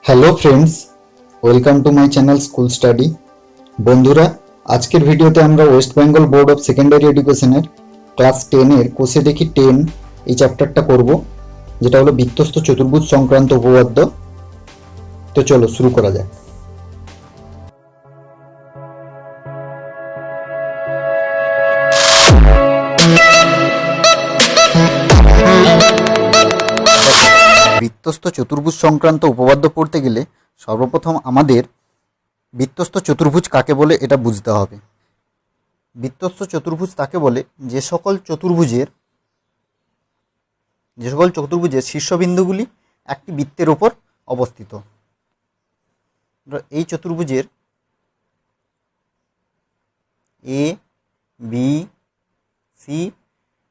Hello friends, welcome to my channel school study. বন্ধুরা, আজকের ভিডিওতে আমরা West Bengal board of secondary এডুকেশনের ক্লাস 10-এর কোষে দেখি 10 এই চ্যাপ্টারটা করব, যেটা হলো বৃত্তস্থ চতুর্ভুজ সংক্রান্ত উপপাদ্য। তো চলো শুরু করা যাক। বৃত্তস্থ চতুর্ভুজ সংক্রান্ত উপপাদ্য পড়তে গেলে সর্বপ্রথম আমাদের বৃত্তস্থ চতুর্ভুজ কাকে বলে এটা বুঝতে হবে। বৃত্তস্থ চতুর্ভুজ তাকে বলে যে সকল চতুর্ভুজের শীর্ষবিন্দুগুলি একটি বৃত্তের উপর অবস্থিত। এই চতুর্ভুজের এ, বি, সি,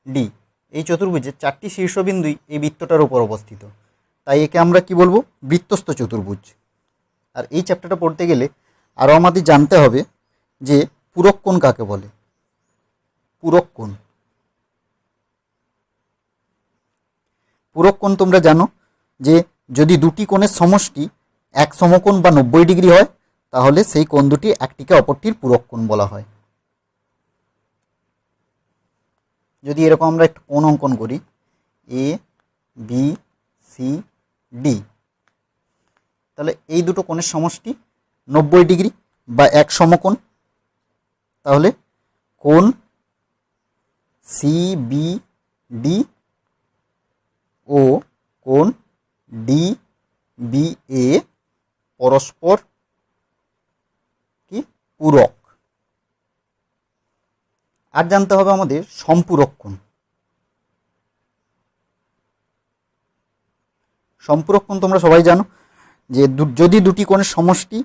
ডি এই চতুর্ভুজের 4টি শীর্ষবিন্দুই এই বৃত্তটার উপর অবস্থিত, তাই একে আমরা কি বলবো? বৃত্তস্থ চতুর্ভুজ। আর এই চ্যাপ্টারটা পড়তে গেলে আরও আমাদের জানতে হবে যে পূরক কোণ কাকে বলে। পূরক কোণ তোমরা জানো যে যদি দুটি কোণের সমষ্টি এক সমকোণ বা 90 ডিগ্রি হয়, তাহলে সেই কোণ দুটি একটিকে অপরটির পূরক কোণ বলা হয়। যদি এরকম আমরা একটা কোণ অঙ্কন করি, এ, বি, সি, ডি, তাহলে এই দুটো কোণের সমষ্টি 90 ডিগ্রি বা এক সমকোণ, তাহলে কোণ সি বি ডি ও কোণ ডি বি এ পরস্পর কি পূরক। আর জানতে হবে আমাদের সম্পূরক কোণ। সম্পূরক কোণ তোমরা সবাই জানো যে যদি দুটি কোণের সমষ্টি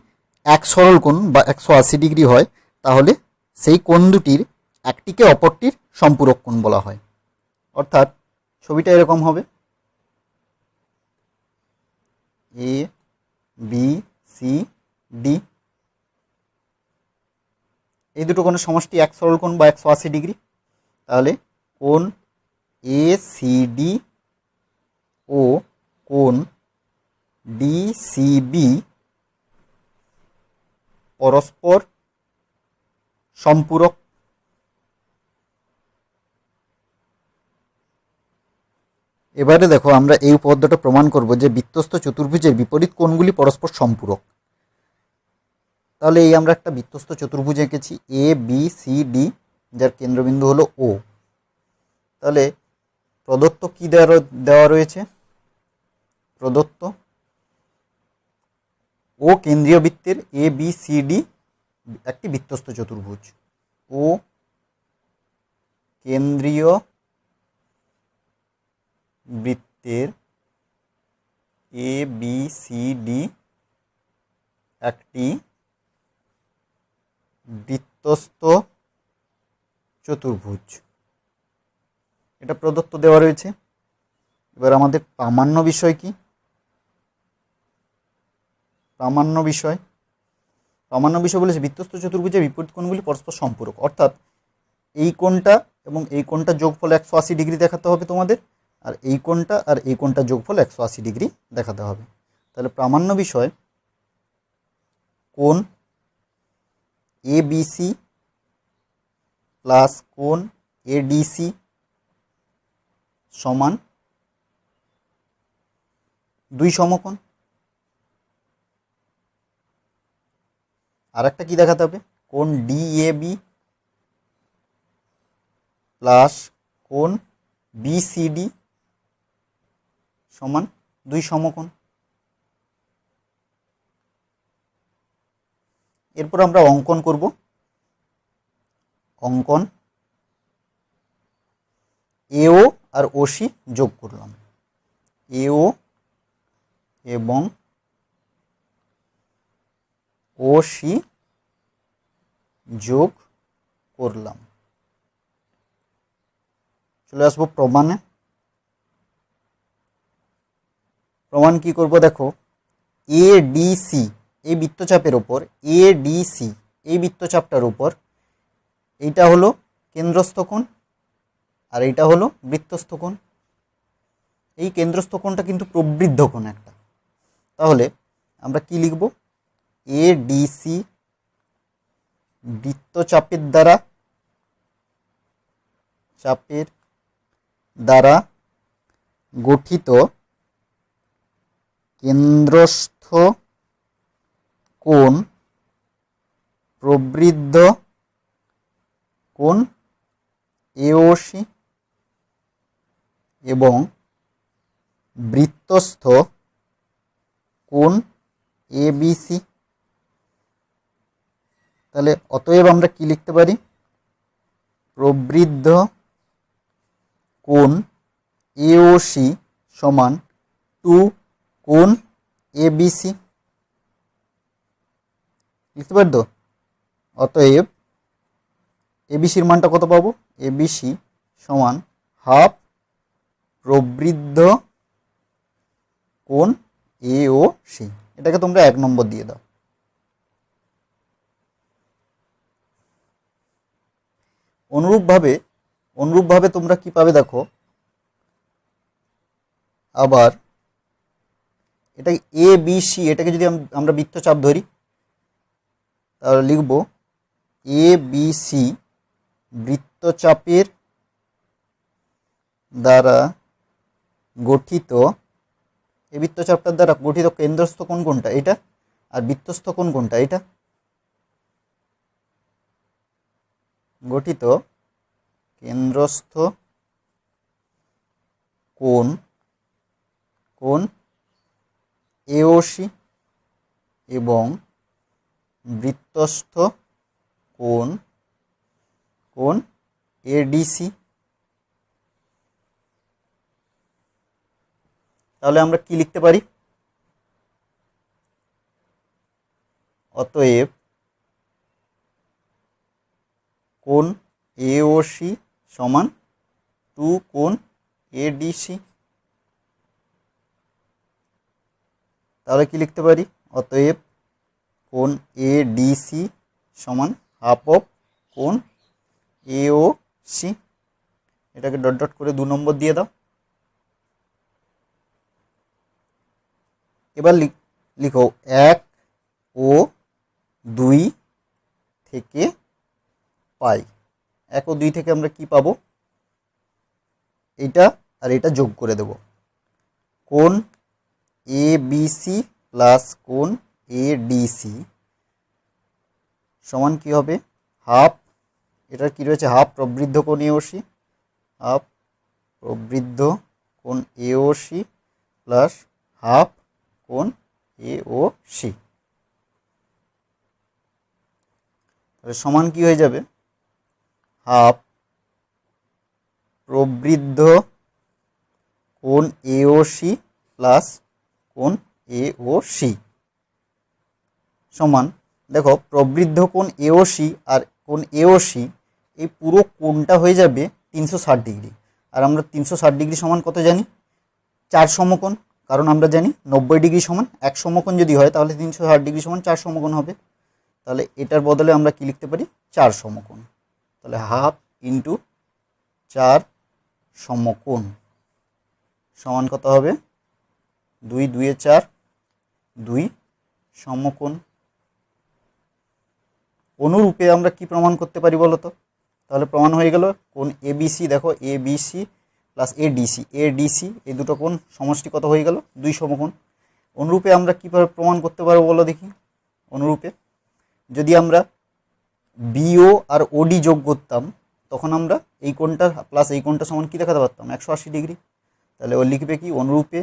এক সরল কোণ বা 180 ডিগ্রি হয়, তাহলে সেই কোণ দুটির একটিকে অপরটির সম্পূরক কোণ বলা হয়। অর্থাৎ ছবিটা এরকম হবে, এ, বি, সি, ডি, এই দুটো কোণের সমষ্টি এক সরল কোণ বা 180 ডিগ্রি, তাহলে কোণ এ সি ডি ও কোণ ডি সি বি পরস্পর সম্পূরক। এবারে দেখো, আমরা এই উপপাদ্যটা প্রমাণ করব যে বৃত্তস্থ চতুর্ভুজের বিপরীত কোণগুলি পরস্পর সম্পূরক। তাহলে এই আমরা একটা বৃত্তস্থ চতুর্ভুজ এঁকেছি, এ বি সি ডি, যার কেন্দ্রবিন্দু হলো ও। তাহলে প্রদত্ত কি দেওয়া রয়েছে? প্রদত্ত ও কেন্দ্রীয় বৃত্তের এ বি সি ডি একটি বৃত্তস্থ চতুর্ভুজ। ও কেন্দ্রীয় বৃত্তের এ বি সি ডি একটি বৃত্তস্থ চতুর্ভুজ। এটা প্রদত্ত দেওয়া রয়েছে। এবার আমাদের প্রামাণ্য বিষয় কি? প্রামাণ্য বিষয় বলেছে বৃত্তস্থ চতুর্ভুজের বিপরীত কোণগুলি পরস্পর সম্পূরক। অর্থাৎ এই কোণটা এবং এই কোণটা যোগফল 180 ডিগ্রি দেখাতে হবে তোমাদের, আর এই কোণটা আর এই কোণটা যোগফল 180 ডিগ্রি দেখাতে হবে। তাহলে প্রামাণ্য বিষয় কোণ এ বি সি প্লাস কোণ এ ডি সি সমান 2 সমকোণ। আর একটা কি দেখাতে হবে? কোণ ডি এ বি প্লাস কোণ বি সি ডি সমান 2 সমকোণ। এরপর আমরা অঙ্কন করব। অঙ্কন এও আর ওসি যোগ করলাম, এও এবং ওসি যোগ করলাম। চলে আসবো প্রমাণে। প্রমাণ কি করব? দেখো, এ ডি সি এই বৃত্তচাপের ওপর, এ ডি সি এই বৃত্তচাপটার উপর এইটা হলো কেন্দ্রস্থ কোণ আর এইটা হলো বৃত্তস্থ কোণ। এই কেন্দ্রস্থ কোণটা কিন্তু প্রবৃদ্ধ কোণ একটা। তাহলে আমরা কি লিখব, এডিসি বৃত্তচাপের দ্বারা গঠিত কেন্দ্রস্থ কোণ প্রবৃদ্ধ কোণ এওসি এবং বৃত্তস্থ কোণ এবিসি। তাহলে অতএব আমরা কি লিখতে পারি, প্রবৃদ্ধ কোণ এওসি সমান 2 কোণ এবিসি। লিখতে পারি তো? অতএব এবিসির মানটা কত পাবো, এবিসি সমান হাফ প্রবৃদ্ধ কোণ এওসি। এটাকে তোমরা 1 নম্বর দিয়ে দাও। অনুরূপভাবে তোমরা কি পাবে দেখো, আবার এটা এ বি সি, এটাকে যদি আমরা বৃত্তচাপ ধরি তাহলে লিখব এ বি সি বৃত্তচাপের দ্বারা গঠিত, এই বৃত্তচাপটার দ্বারা গঠিত কেন্দ্রস্থ কোণ কোনটা, এটা, আর বৃত্তস্থ কোণ কোনটা, এটা। গঠিত কেন্দ্রস্থ কোণ এওসি এবং বৃত্তস্থ কোণ এডিসি। তাহলে আমরা কি লিখতে পারি, অতএব কোণ এওসি সমান 2 কোণ এডিসি। তাহলে কি লিখতে পারি, অতএব কোণ এডিসি সমান হাফ অফ কোণ এওসি। এটাকে ডট ডট করে 2 নম্বর দিয়ে দাও। এবার লিখো 1 ও 2 থেকে পাই। 1 ও 2 থেকে আমরা কি পাবো, এটা আর এটা যোগ করে দেব। কোণ এবিসি প্লাস কোণ এডিসি সমান কি হবে, হাফ, এটার কি রয়েছে, হাফ প্রবৃদ্ধ কোণ এওসি, হাফ প্রবৃদ্ধ কোণ এওসি প্লাস হাফ কোণ এওসি। তাহলে সমান কি হয়ে যাবে, হাফ প্রবৃদ্ধ কোণ এওসি প্লাস কোণ এওসি সমান, দেখো প্রবৃদ্ধ কোণ এওসি আর কোণ এওসি এই পুরো কোণটা হয়ে যাবে 360 ডিগ্রি। আর আমরা 360 ডিগ্রি সমান কত জানি, 4 সমকোণ। কারণ আমরা জানি 90 ডিগ্রি সমান 1 সমকোণ যদি হয় তাহলে 360 ডিগ্রি সমান 4 সমকোণ হবে। তাহলে এটার বদলে আমরা কি লিখতে পারি, 4 সমকোণ। তাহলে হাফ ইন্টু 4 সমকোণ সমান কত হবে, 2 2 এ 4, 2 সমকোণ। অনুরূপে আমরা কি প্রমাণ করতে পারি বলো তো? তাহলে প্রমাণ হয়ে গেল কোণ এবিসি, দেখো এবিসি প্লাস এডিসি এই দুটো কোণ সমষ্টি কত হয়ে গেল, 2 সমকোণ। অনুরূপে আমরা কীভাবে প্রমাণ করতে পারবো বলো দেখি। অনুরূপে যদি আমরা বিও আর ওডি যোগ করতাম তখন আমরা এই কোণটা প্লাস এই কোণটা সমান কি দেখাতে পারতাম, 180 ডিগ্রি। তাহলে ও লিখবে কি, অনুরূপে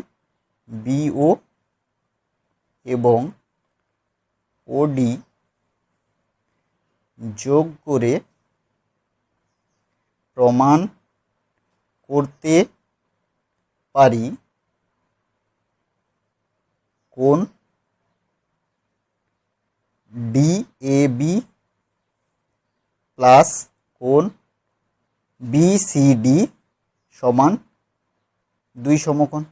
বিও এবং ওডি যোগ করে প্রমাণ করতে পারি কোণ ডিএবি প্লাস কোণ বিসিডি সমান 2 সমকোণ।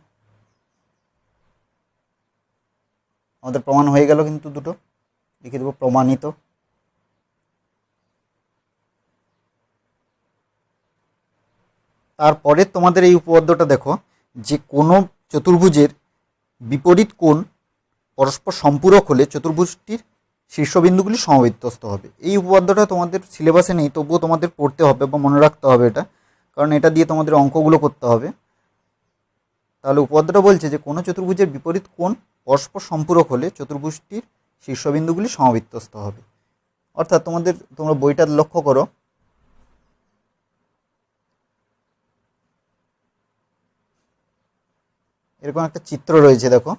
আমাদের প্রমাণ হয়ে গেল কিন্তু দুটো, লিখে দেবো প্রমাণিত। তারপরে তোমাদের এই উপপাদ্যটা দেখো যে কোনো চতুর্ভুজের বিপরীত কোণ পরস্পর সম্পূরক হলে চতুর্ভুজটির শীর্ষবিন্দুগুলি সমবিত্যস্ত হবে। এই উপপাদ্যটা তোমাদের সিলেবাসে নেই, তবুও তোমাদের পড়তে হবে বা মনে রাখতে হবে এটা, কারণ এটা দিয়ে তোমাদের অঙ্কগুলো করতে হবে। তাহলে উপপাদ্যটা বলছে যে কোনো চতুর্ভুজের বিপরীত কোণ পরস্পর সম্পূরক হলে চতুর্ভুজটির শীর্ষবিন্দুগুলি সমবিত্যস্ত হবে। অর্থাৎ তোমরা বইটা লক্ষ্য করো, এরকম একটা চিত্র রয়েছে দেখো,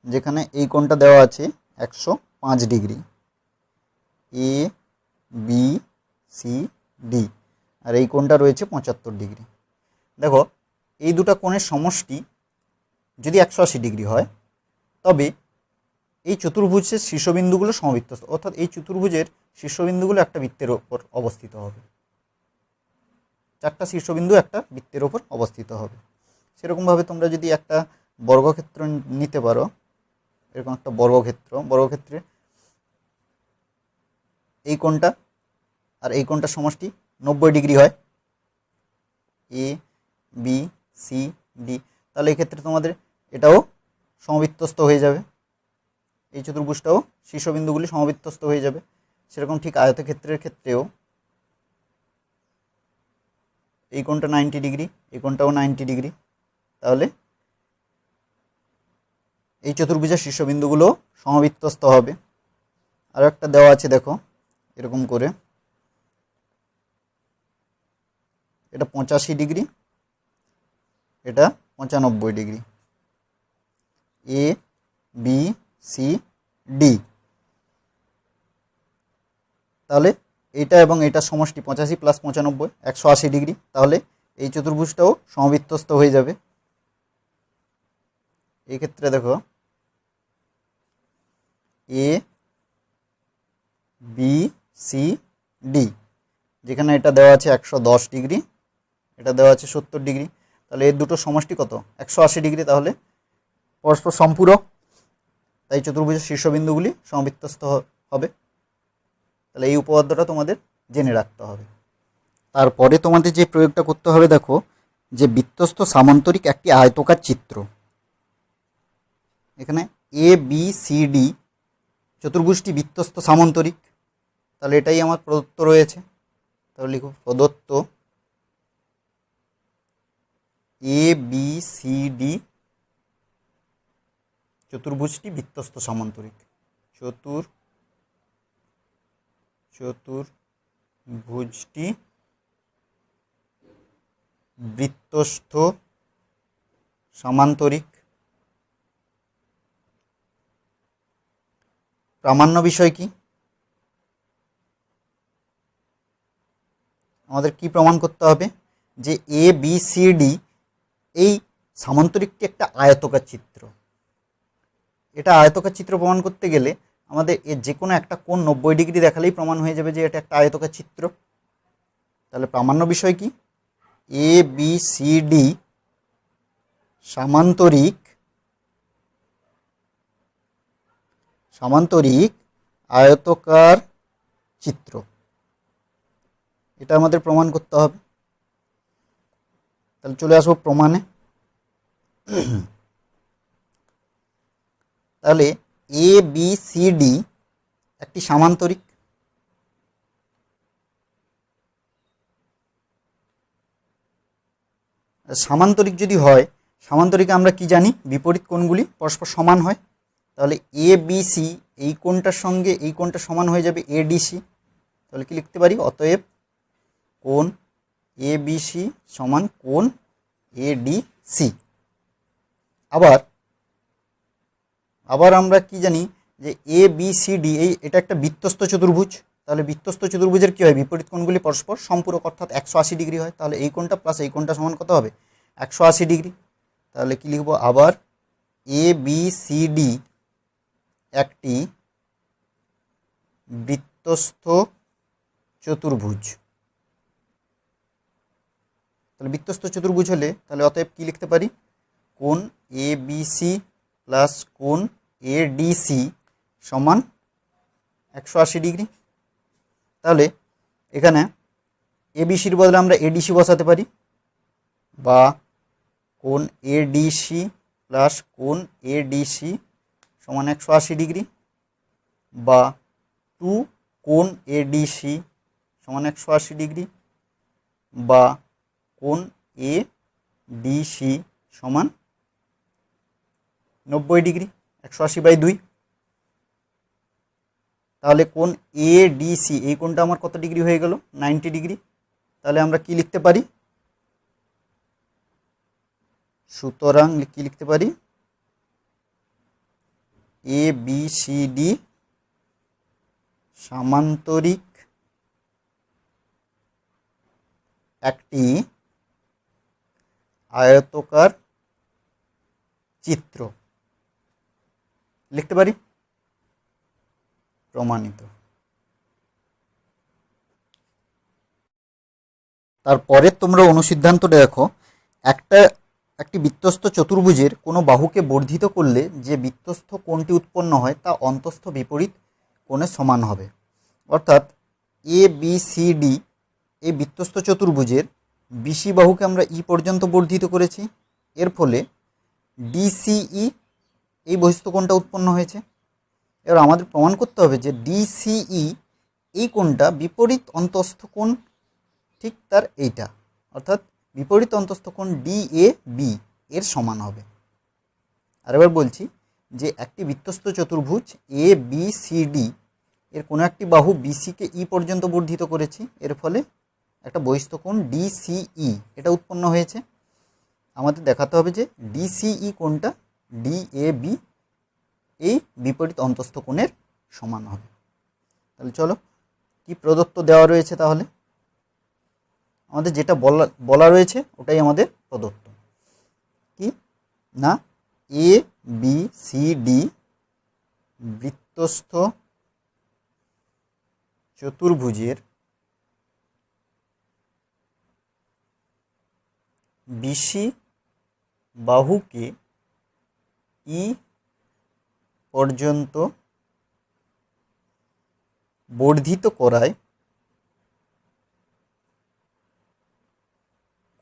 যেখানে এই কোণটা দেওয়া আছে 105 degree, A B C D, আর এই কোণটা রয়েছে 75 ডিগ্রি। দেখো এই দুটো কোণের সমষ্টি যদি 180 ডিগ্রি হয়, তবে এই চতুর্ভুজের শীর্ষবিন্দুগুলো সমবৃত্তস্থ, অর্থাৎ এই চতুর্ভুজের শীর্ষবিন্দুগুলো একটা বৃত্তের ওপর অবস্থিত হবে। 4টা শীর্ষবিন্দু একটা বৃত্তের ওপর অবস্থিত হবে। সেরকমভাবে তোমরা যদি একটা বর্গক্ষেত্র নিতে পারো, এরকম একটা বর্গক্ষেত্রে এই কোণটা আর এই কোণটার সমষ্টি 90 ডিগ্রি হয়, এ বি সি ডি, তাহলে এই ক্ষেত্রে তোমাদের এটাও সমবৃত্তস্থ হয়ে যাবে, এই চতুর্ভুজটাও শীর্ষবিন্দুগুলি সমবৃত্তস্থ হয়ে যাবে। সেরকম ঠিক আয়তক্ষেত্রের ক্ষেত্রেও এই কোণটা 90 ডিগ্রি, এই কোণটাও 90 ডিগ্রি, তাহলে এই চতুর্ভুজের শীর্ষবিন্দুগুলো সমবৃত্তস্থ হবে। আর একটা দেওয়া আছে দেখো, এরকম করে, এটা 85 ডিগ্রি, এটা 95 degree, A B C D, তাহলে এটা এবং এটা সমষ্টি 85 + 95 180 ডিগ্রি, তাহলে এই চতুর্ভুজটাও সমবৃত্তস্থ হয়ে যাবে। এই ক্ষেত্রে দেখো এ বি সি ডি, যেখানে এটা দেওয়া আছে 110 ডিগ্রি, এটা দেওয়া আছে 70 ডিগ্রি, তাহলে এর দুটো সমষ্টি কত? 180 ডিগ্রি, তাহলে পরস্পর সম্পূরক, তাই চতুর্ভুজের শীর্ষবিন্দুগুলি সমবৃত্তস্থ হবে। তাহলে এই উপপাদ্যটা তোমাদের জেনে রাখতে হবে। তারপরে তোমাদের যে প্রয়োগটা করতে হবে, দেখো যে বৃত্তস্থ সামান্তরিক একটি আয়তকার চিত্র, এখানে এ বি সি ডি চতুর্ভুজটি বৃত্তস্থ সামান্তরিক, তাহলে এটাই আমার প্রদত্ত রয়েছে। তাহলে লিখো প্রদত্ত এ বি সি ডি চতুর্ভুজটি বৃত্তস্থ সামান্তরিক, চতুর্ভুজটি বৃত্তস্থ সামান্তরিক। প্রামাণ্য বিষয় কি? আমাদের কি প্রমাণ করতে হবে? যে এ বি সি ডি এই সামান্তরিকটি একটা আয়তকার চিত্র। এটা আয়তকার চিত্র প্রমাণ করতে গেলে আমাদের এর যে কোনো একটা কোণ 90 ডিগ্রি দেখালেই প্রমাণ হয়ে যাবে যে এটা একটা আয়তকার চিত্র। তাহলে প্রামাণ্য বিষয় কি? এ বি সি ডি সামান্তরিক আয়তকার চিত্র, এটা আমাদের প্রমাণ করতে হবে। তাহলে চলে আসবো প্রমাণে। তাহলে এ বি সি ডি একটি সামান্তরিক, সামান্তরিক যদি হয়, সামান্তরিকে আমরা কি জানি? বিপরীত কোণগুলি পরস্পর সমান হয়। তাহলে এ বি সি এই কোণটার সঙ্গে এই কোণটা সমান হয়ে যাবে এডিসি, তাহলে কি লিখতে পারি? অতএব কোণ এ বি সি সমান কোণ এডিসি। আবার আমরা কি জানি? যে এ বি সি ডি এটা একটা বৃত্তস্থ চতুর্ভুজ, তাহলে বৃত্তস্থ চতুর্ভুজের কী হয়? বিপরীত কোণগুলি পরস্পর সম্পূরক, অর্থাৎ 180 ডিগ্রি হয়। তাহলে এই কোণটা প্লাস এই কোণটা সমান কত হবে? 180 ডিগ্রি। তাহলে কি লিখব? আবার এ বি সি ডি একটি বৃত্তস্থ চতুর্ভুজ। তাহলে বৃত্তস্থ চতুর্ভুজ হলে তাহলে অতএব কি লিখতে পারি? কোণ এ বি সি প্লাস কোণ এডিসি সমান 180 ডিগ্রি। তাহলে এখানে এবিসির বদলে আমরা এডিসি বসাতে পারি, বা কোণ এডিসি প্লাস কোণ এডিসি সমান 180 ডিগ্রি, বা 2 কোণ এডিসি সমান 180 ডিগ্রি, বা কোণ এডিসি সমান 90 ডিগ্রি, 180/2। তাহলে কোণ এডিসি এই কোণটা আমার কত ডিগ্রি হয়ে গেল? 90 ডিগ্রি। তাহলে আমরা কি লিখতে পারি? সুতরাং কি লিখতে পারি? এ বি সি ডি সামান্তরিক একটি আয়তাকার চিত্র লিখতে পারি। প্রমাণিত। তারপরে তোমরা অনুসিদ্ধান্তটা দেখো, একটি বৃত্তস্থ চতুর্ভুজের কোনো বাহুকে বর্ধিত করলে যে বৃত্তস্থ কোণটি উৎপন্ন হয় তা অন্তস্থ বিপরীত কোণের সমান হবে। অর্থাৎ এ বি সি ডি এই বৃত্তস্থ চতুর্ভুজের বিসি বাহুকে আমরা ই পর্যন্ত বর্ধিত করেছি, এর ফলে ডিসিই এই বহিস্থ কোণটা উৎপন্ন হয়েছে। এবার আমাদের প্রমাণ করতে হবে যে ডিসিই এই কোণটা বিপরীত অন্তস্থ কোণ ঠিক তার এইটা, অর্থাৎ বিপরীত অন্তস্থ কোণ ডিএবি এর সমান হবে। আর এবার বলছি যে একটি বৃত্তস্থ চতুর্ভুজ এ বি সি ডি এর কোনো একটি বাহু বিসিকে ই পর্যন্ত বর্ধিত করেছি, এর ফলে একটা বহিস্থ কোণ ডিসিই এটা উৎপন্ন হয়েছে। আমাদের দেখাতে হবে যে ডিসিই কোণটা ডিএবি এই বিপরীত অন্তস্থ কোণের সমান হবে। তাহলে চলো কি প্রদত্ত দেওয়া রয়েছে, তাহলে আমাদের যেটা বলা রয়েছে ওটাই আমাদের প্রদত্ত। কি না, এ বি সি ডি বৃত্তস্থ চতুর্ভুজের বিসি বাহুকে ই পর্যন্ত বর্ধিত করায়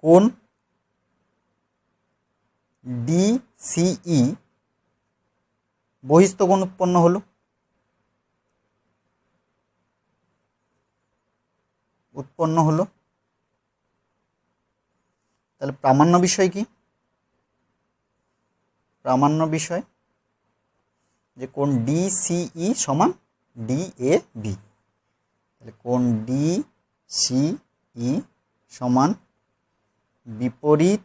কোণ ডিসিই বহিস্থ কোণ উৎপন্ন হলো। তাহলে প্রামাণ্য বিষয় কি? প্রামাণ্য বিষয় যে কোণ ডিসিই সমান ডিএবি। তাহলে কোণ ডিসিই সমান বিপরীত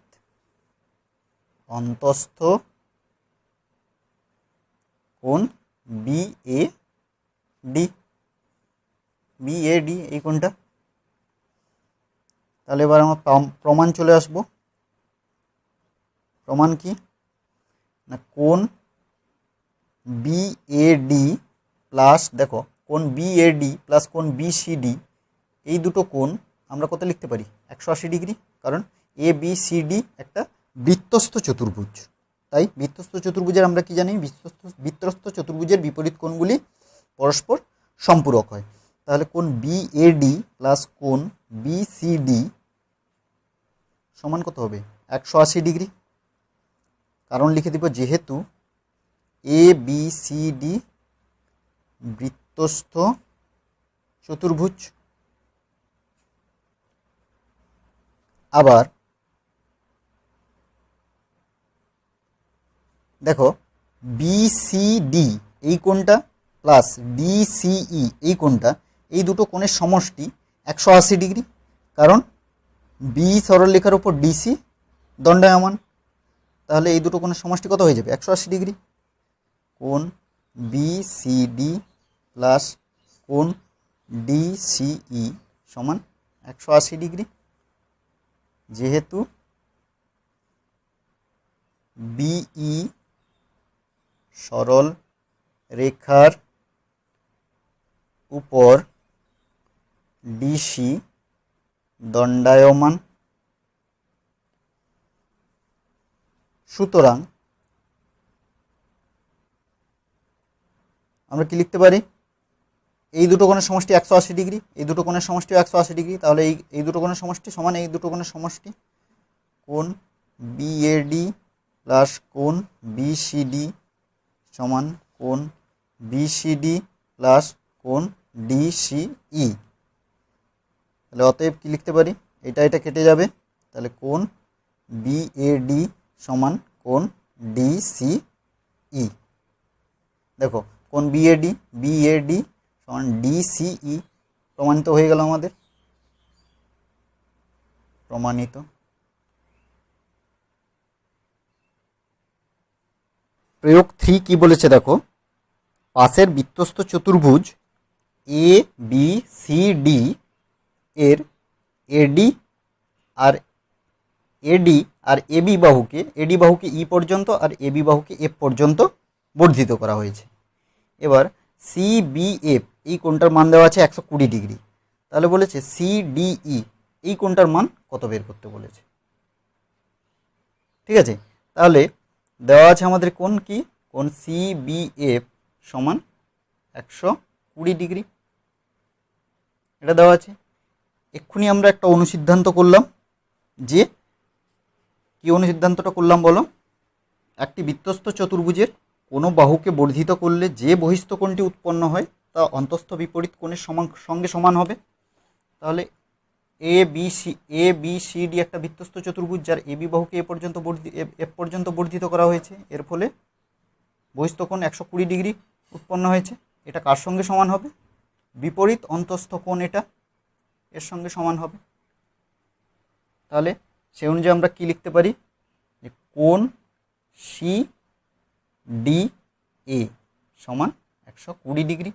অন্তস্থ কোণ বিএডি এই কোণটা। তাহলে এবার আমার প্রমাণ চলে আসবো। প্রমাণ কি না, কোণ বিএডি প্লাস, দেখো কোণ বিএডি প্লাস কোণ বিসিডি এই দুটো কোণ আমরা কত লিখতে পারি? 180 ডিগ্রি। কারণ এ বি সি ডি একটা বৃত্তস্থ চতুর্ভুজ, তাই বৃত্তস্থ চতুর্ভুজের আমরা কি জানি? বৃত্তস্থ চতুর্ভুজের বিপরীত কোণগুলি পরস্পর সম্পূরক হয়। তাহলে কোণ বিএডি প্লাস কোণ বিসিডি সমান কত হবে? 180 ডিগ্রি। কারণ লিখে দিব যেহেতু এ বি সি ডি বৃত্তস্থ চতুর্ভুজ। আবার দেখো বিসিডি এই কোণটা প্লাস ডিসিই এই কোণটা, এই দুটো কোণের সমষ্টি 180 ডিগ্রি। কারণ বি সরলরেখার উপর ডিসি দণ্ডায়মান, তাহলে এই দুটো কোণের সমষ্টি কত হয়ে যাবে? 180 ডিগ্রি। কোণ বিসিডি প্লাস কোণ ডিসিই সমান 180 ডিগ্রি। যেহেতু বিই সরল রেখার উপর ডিসি দণ্ডায়মান, সুতরাং আমরা কি লিখতে পারি? এই দুটো কোণের সমষ্টি 180 ডিগ্রি, এই দুটো কোণের সমষ্টি 180 ডিগ্রি। তাহলে এই দুটো কোণের সমষ্টি সমান এই দুটো কোণের সমষ্টি। কোণ বিএডি প্লাস কোণ বিসিডি সমান কোণ বিসিডি প্লাস কোণ ডিসিই। তাহলে অতএব কী লিখতে পারি, এটা কেটে যাবে, তাহলে কোণ বিএডি সমান কোণ ডিসিই। দেখো কোণ বিএডি সমান ডিসিই প্রমাণিত হয়ে গেল আমাদের, প্রমাণিত। প্রয়োগ 3 কি বলেছে দেখো, পাশের বৃত্তস্থ চতুর্ভুজ এ বি সি ডি এর এডি আর এবি বাহুকে ই পর্যন্ত আর এবি বাহুকে এফ পর্যন্ত বর্ধিত করা হয়েছে। এবার সিবিএফ এই কোণটার মান দেওয়া আছে 120 ডিগ্রি, তাহলে বলেছে সিডিই এই কোণটার মান কত বের করতে বলেছে। ঠিক আছে, তাহলে দেওয়া আছে আমাদের কোণ কি, কোণ সিবিএফ সমান 120 ডিগ্রি, এটা দেওয়া আছে। এক্ষুনি আমরা একটা অনুসিদ্ধান্ত করলাম, যে কি অনুসিদ্ধান্তটা করলাম বলো, একটি বৃত্তস্থ চতুর্ভুজের কোনো বাহুকে বর্ধিত করলে যে বহিস্থ কোণটি উৎপন্ন হয় তা অন্তস্থ বিপরীত কোণের সঙ্গে সমান হবে। তাহলে এ বি সি ডি একটা বৃত্তস্থ চতুর্ভুজ, যার এবি বাহুকে এফ পর্যন্ত বর্ধিত করা হয়েছে, এর ফলে বহিস্থ কোণ 120 ডিগ্রি উৎপন্ন হয়েছে। এটা কার সঙ্গে সমান হবে, বিপরীত অন্তস্থ কোণ এটা এর সঙ্গে সমান হবে। তাহলে সেই অনুযায়ী আমরা কি লিখতে পারি, যে কোণ সি ডি এ সমান 120 ডিগ্রি।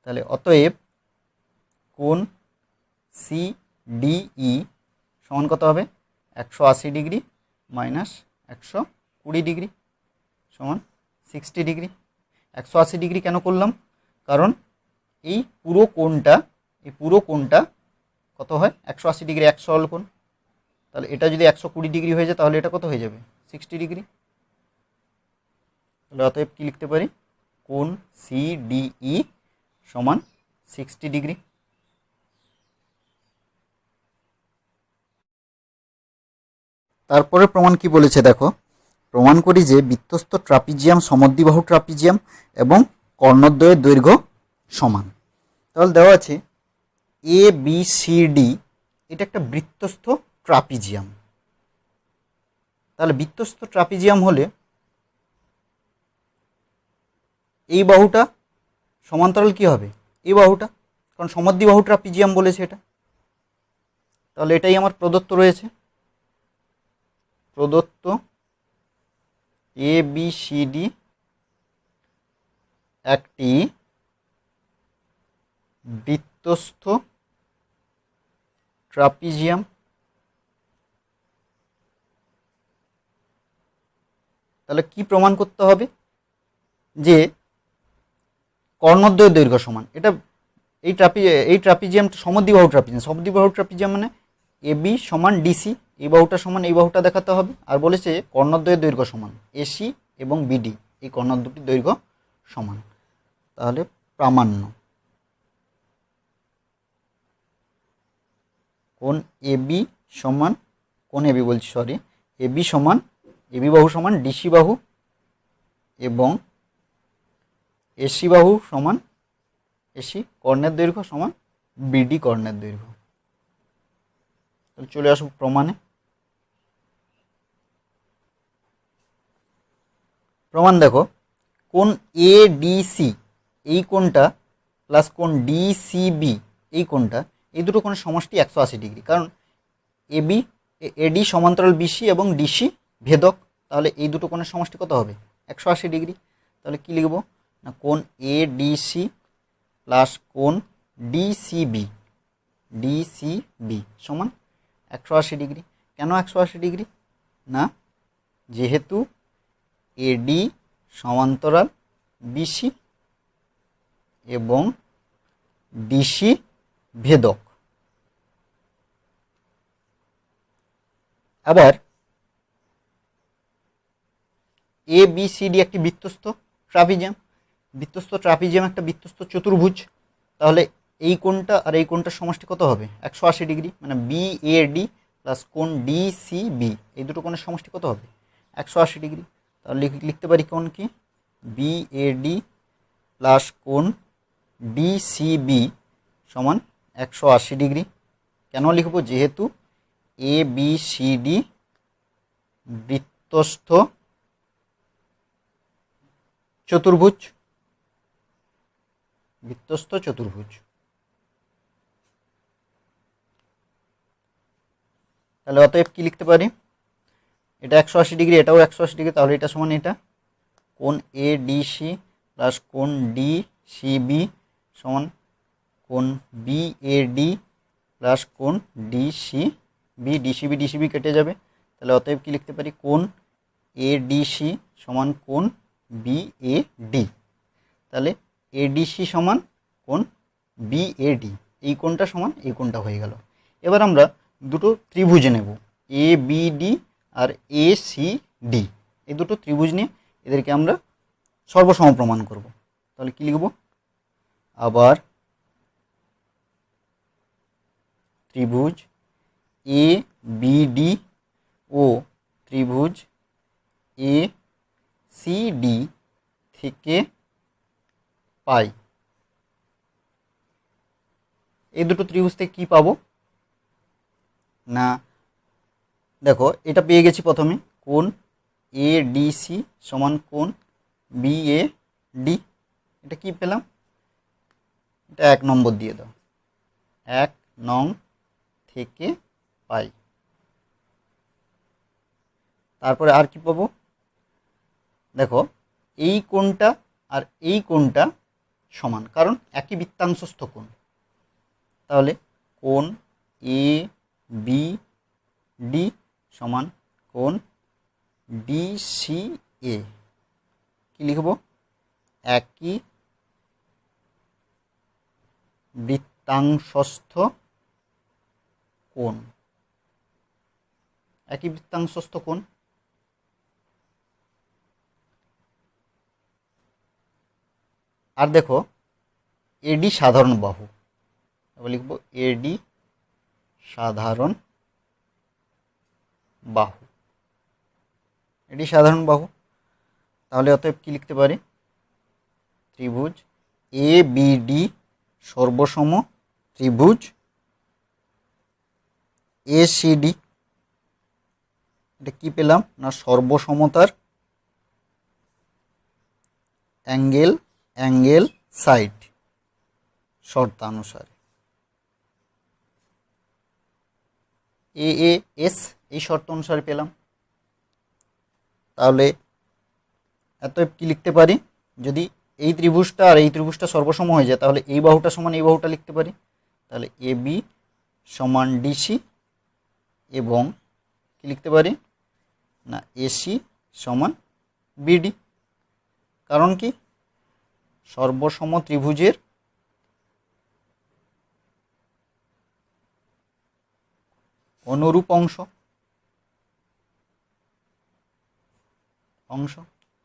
তাহলে অতএব কোণ সি ডিই সমান কত হবে, 180 ডিগ্রি মাইনাস 120 ডিগ্রি সমান 60 ডিগ্রি। 180 ডিগ্রি কেন করলাম, কারণ এই পুরো কোণটা কত হয়, 180 ডিগ্রি 1 সরল কোণ, তাহলে এটা যদি 120 ডিগ্রি হয়ে যায় তাহলে এটা কত হয়ে যাবে, 60 ডিগ্রি। তাহলে অতএব কি লিখতে পারি, কোণ সিডিই সমান 60 ডিগ্রি। তারপরে প্রমাণ কি বলেছে দেখো, প্রমাণ করি যে বৃত্তস্থ ট্রাপিজিয়াম সমদ্বিবাহু ট্রাপিজিয়াম এবং কর্ণদ্বয়ের দৈর্ঘ্য সমান। তাহলে দেওয়া আছে এ বি সি ডি এটা একটা বৃত্তস্থ ট্রাপিজিয়াম। তাহলে বৃত্তস্থ ট্রাপিজিয়াম হলে এই বাহুটা সমান্তরাল কি হবে, এই বাহুটা, কারণ সমদ্বিবাহু ট্রাপিজিয়াম বলেছে এটা। তাহলে এটাই আমার প্রদত্ত রয়েছে, প্রদত্ত এ বি সি ডি একটি বৃত্তস্থ ট্রাপিজিয়াম। তাহলে কি প্রমাণ করতে হবে, যে কর্ণদ্বয়ের দৈর্ঘ্য সমান। এটা এই ট্রাপিজিয়ামটা সমদ্বিবাহু ট্রাপিজিয়াম মানে এবি সমান ডিসি, এই বাহুটা সমান এই বাহুটা দেখাতে হবে। আর বলেছে কর্ণদ্বয়ের দৈর্ঘ্য সমান, এসি এবং বিডি এই কর্ণ দুটির দৈর্ঘ্য সমান। তাহলে প্রামাণ্য কোণ এবি সমান, এবি সমান এবি বাহু সমান ডিসি বাহু এবং এসি বাহু সমান এসি কর্ণের দৈর্ঘ্য সমান বিডি কর্ণের দৈর্ঘ্য। তাহলে চলে আসবো প্রমাণে। প্রমাণ দেখো, কোণ এডিসি এই কোণটা প্লাস কোণ ডিসিবি এই কোণটা, এই দুটো কোণের সমষ্টি 180 ডিগ্রি, কারণ এডি সমান্তরাল বিসি এবং ডিসি ভেদক, তাহলে এই দুটো কোণের সমষ্টি কত হবে, 180 ডিগ্রি। তাহলে কি লিখব না, কোণ এডিসি প্লাস কোণ ডিসিবি সমান 180 ডিগ্রি। কেন 180 ডিগ্রি না, যেহেতু এডি সমান্তরাল বিসি এবং ডিসি ভেদক। আবার এ বি সি ডি একটি বৃত্তস্থ ট্রাপিজিয়াম একটা বৃত্তস্থ চতুর্ভুজ। তাহলে এই কোণটা আর এই কোণটার সমষ্টি কত হবে, 180 ডিগ্রি, মানে বি এ ডি প্লাস কোণ ডিসিবি এই দুটো কোণের সমষ্টি কত হবে, 180 ডিগ্রি। তাহলে লিখতে পারি কোণ কি বিএডি প্লাস কোণ ডিসিবি সমান 180 ডিগ্রি। কেন লিখব? যেহেতু এ বি সি ডি বৃত্তস্থ চতুর্ভুজ, বৃত্তস্থ চতুর্ভুজ। তাহলে অতএব কি লিখতে পারি? এটা 180 ডিগ্রি, এটাও 180 ডিগ্রি, তাহলে এটা সমান এটা কোণ এ ডিসি প্লাস কোণ ডিসিবি সমান কোণ বিএডি প্লাস কোণ ডিসিবি। ডিসিবি কেটে যাবে, তাহলে অতএব কি লিখতে পারি? কোণ এডিসি সমান কোণ বিএডি। তাহলে এডিসি সমান কোণ বিএডি, এই কোণটা সমান এই কোণটা হয়ে গেল। এবার আমরা দুটো ত্রিভুজ নেব, এ বিডি আর এ সি ডি। এই দুটো ত্রিভুজ নিয়ে এদেরকে আমরা সর্বসম প্রমাণ করব। তাহলে কি লিখব? আবার ত্রিভুজ এ বিডি ও ত্রিভুজ এ সি ডি থেকে পাই। এই দুটো ত্রিভুজ থেকে কী পাবো না, দেখো এটা পেয়ে গেছি প্রথমে, কোণ এ ডিসি সমান কোণ বিএডি। এটা কি পেলাম? এটা 1 নম্বর দিয়ে দাও, 1 নং থেকে পাই। তারপরে আর কি পাবো? দেখো এই কোণটা আর এই কোণটা সমান, কারণ একই বৃত্তাংশস্থ কোণ। তাহলে কোণ এ বি ডি সমান কোণ ডিসি এ। কি লিখব? একই বৃত্তাংশস্থ কোণ, একই বৃত্তাংশস্থ কোণ। আর দেখো এডি সাধারণ বাহু, তারপর লিখব এডি সাধারণ বাহু, এডি সাধারণ বাহু। তাহলে অতএব কি লিখতে পারি? ত্রিভুজ এ বিডি সর্বসম ত্রিভুজ এ সি ডি। এটা কি পেলাম না, সর্বসমতার অ্যাঙ্গেল সাইড শর্তানুসারে এ এস এই শর্ত অনুসারে পেলাম। তাহলে এতএব কি লিখতে পারি? যদি এই ত্রিভুজটা আর এই ত্রিভুজটা সর্বসম হয়ে যায়, তাহলে এই বাহুটা সমান এই বাহুটা লিখতে পারি। তাহলে এ বি সমান ডিসি, এবং কি লিখতে পারি না, এসি সমান বিডি। কারণ কি? সর্বসম ত্রিভুজের অনুরূপ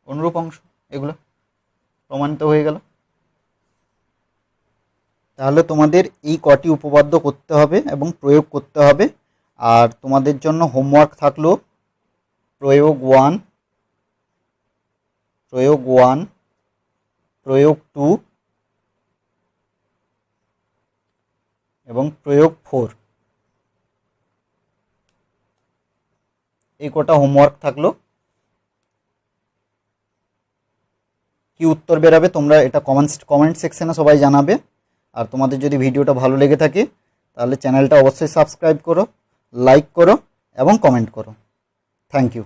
অনুরূপ অংশ এগুলো প্রমাণিত হয়ে গেল। তাহলে তোমাদের এই কটি উপপাদ্য করতে হবে এবং প্রয়োগ করতে হবে। আর তোমাদের জন্য হোমওয়ার্ক থাকলো প্রয়োগ 1, প্রয়োগ 2 এবং প্রয়োগ 4। এই কটা হোমওয়ার্ক থাকলো। কি উত্তর বেরাবে তোমরা এটা কমেন্ট সেকশনে সবাই জানাবে। আর তোমাদের যদি ভিডিওটা ভালো লেগে থাকে তাহলে চ্যানেলটা অবশ্যই সাবস্ক্রাইব করো, লাইক করো এবং কমেন্ট করো। Thank you.